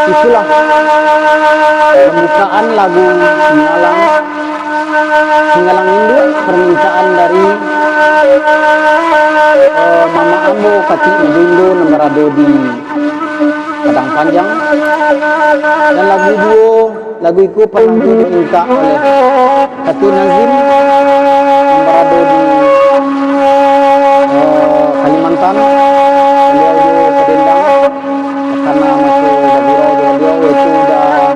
Itulah pembukaan lagu Singgalang Indu, permintaan dari Mama Ambo Kati Indo Nomorado di Padang Panjang. Dan lagu itu pernah diminta oleh Kati Nazim Nomorado di Kalimantan. Beliau di Pedendang karena masuk beliau itu udah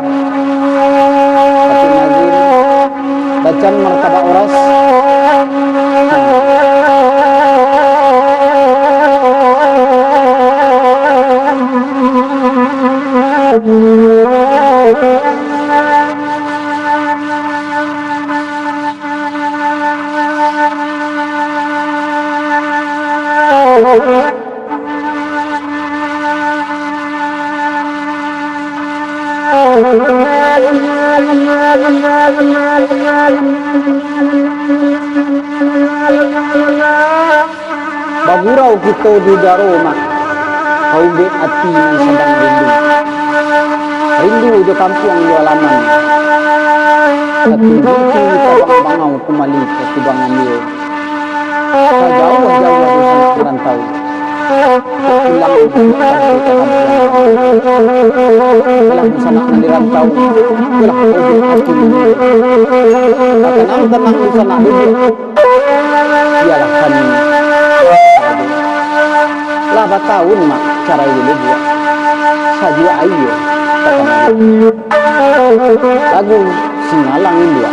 Kati Nazim bacaan martabak oras. Bagurau kita di Daroma, kau be hati sedang rindu di kampung di halaman. Tapi itu kita bangau kembali ke kubangan dia. Jauh-jauh dari rantau. Hilang di kampung. Hilang di sana di rantau. Hilang di hati. Tenang di sana dulu. Ialah kami. Laba tahun mak cara ini buat. Sajua ayo. Lagu Singalang India.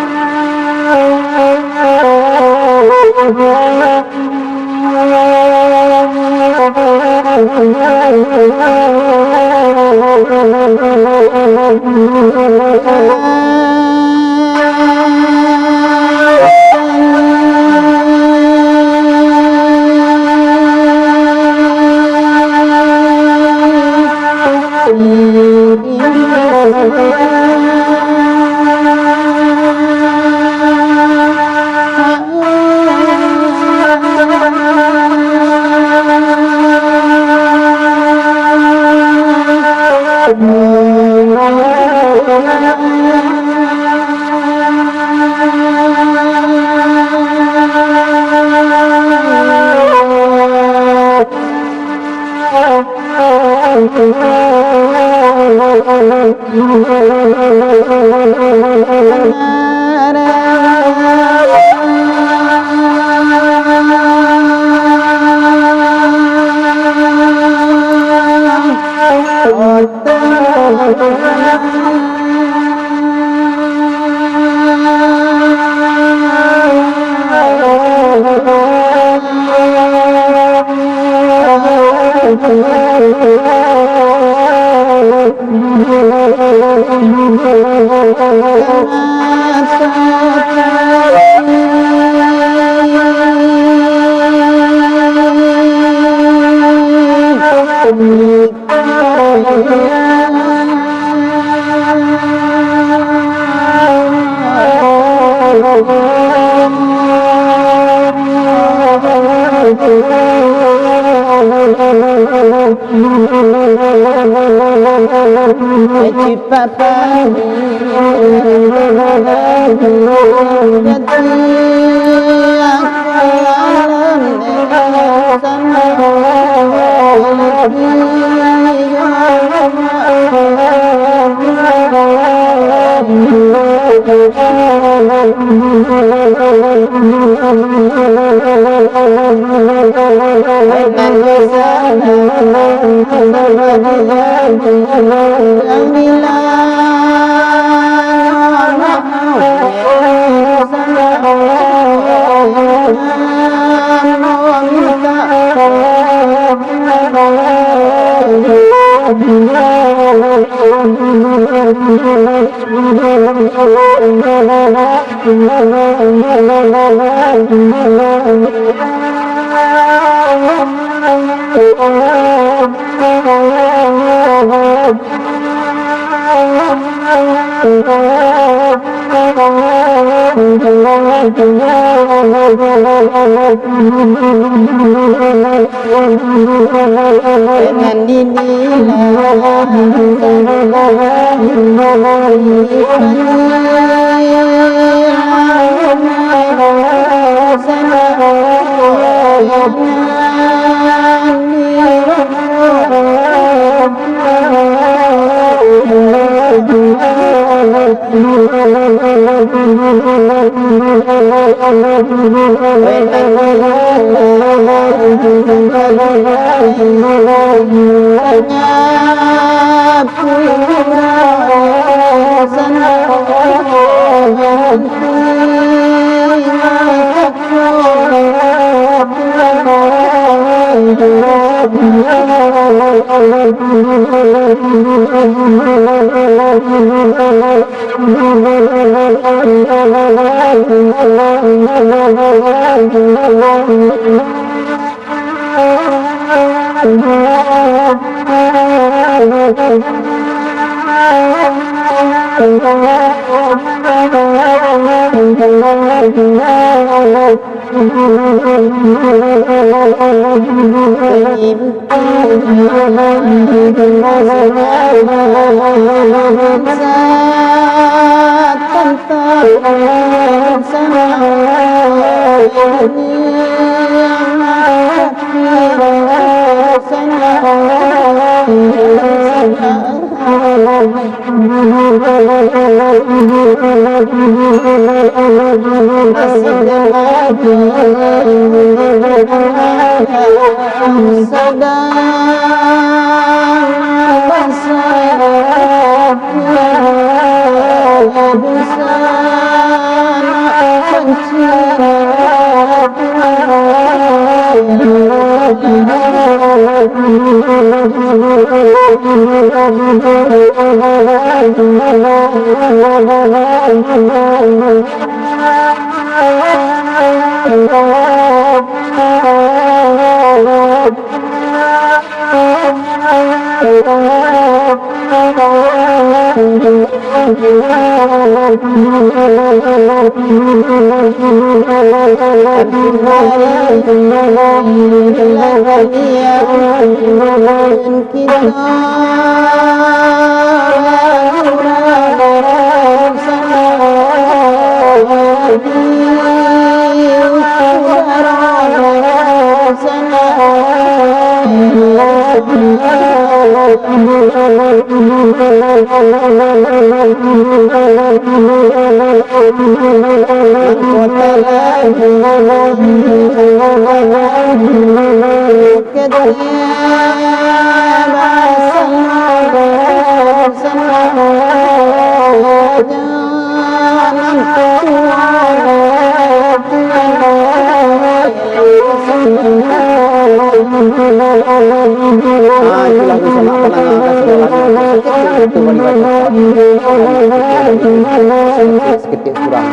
Seketik kurang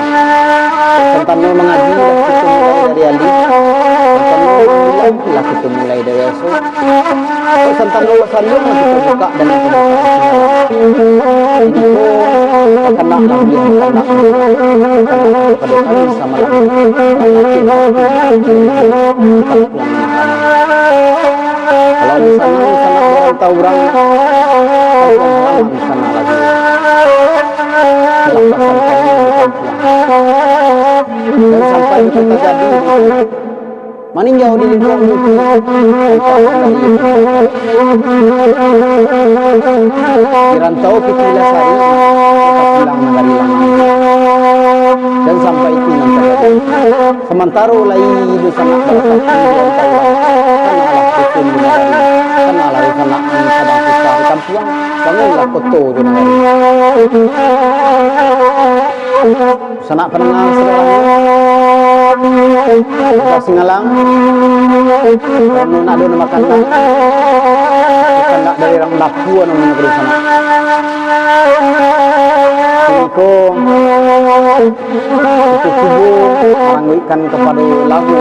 tentang mengaji kita mulai dari Ali tentang kita mulai dari esok tentang sandung kita buka dan kita itu kena lagi pada kami sama kalau di sana tahu orang di sana lagi dan sampai kita jadi maninjau di lingkungan di rantau kita sari kita pulang dari langit dan sampai pinang terjadi. Sementara ulai hidup sanak berasal kemudian taulah kanalah hukum negari, kanalah sanak kadang susah di kampuang, bangunlah koto di negari. Sanak penengah serangnya kita singalang nak ada makan nak dari orang Papua namanya negeri sana. Assalamualaikum. Itu kubur meranggukkan kepada lagu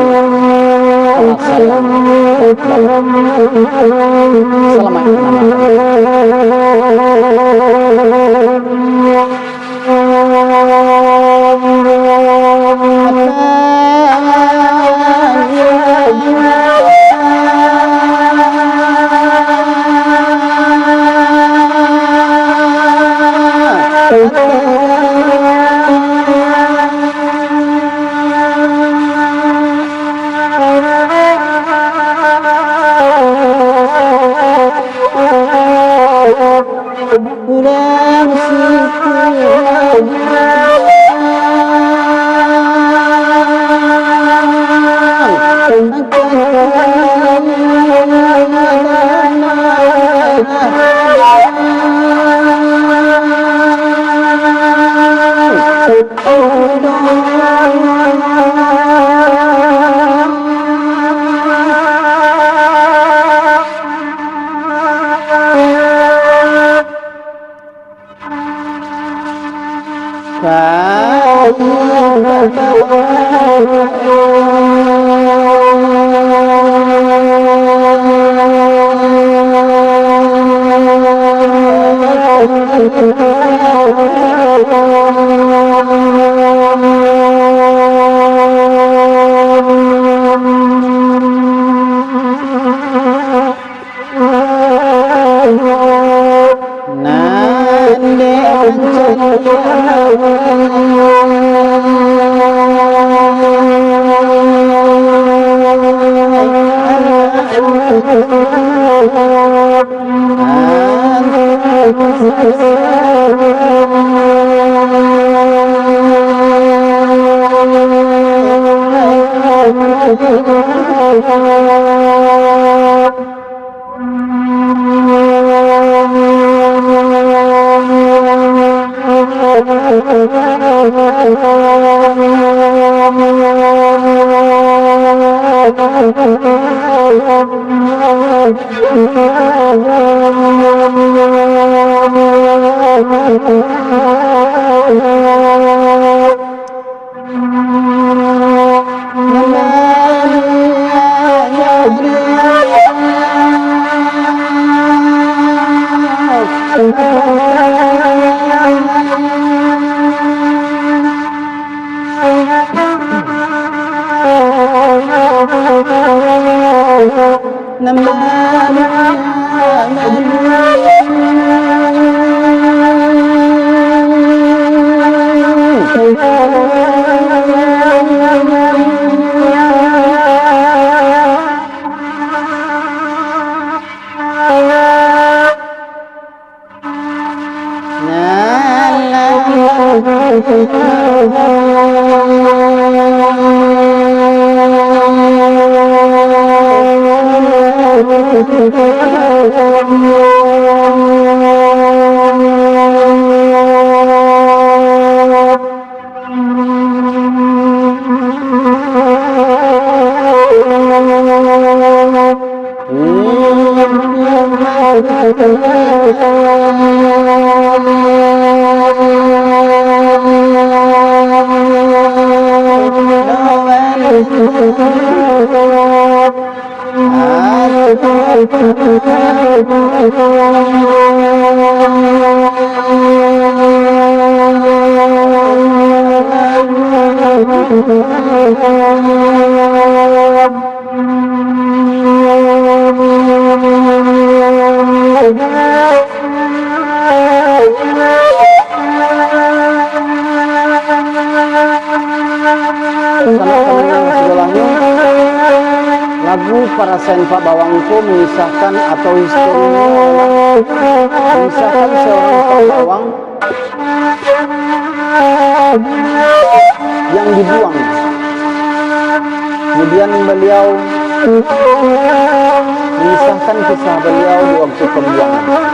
lagu para senpa bawangku mengisahkan atau historinya mengisahkan seorang Pak Bawang yang dibuang. Kemudian beliau mengisahkan kisah beliau di waktu pembuangan.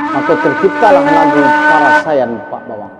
Maka terciptalah lagu Parasayan Pak Bawang.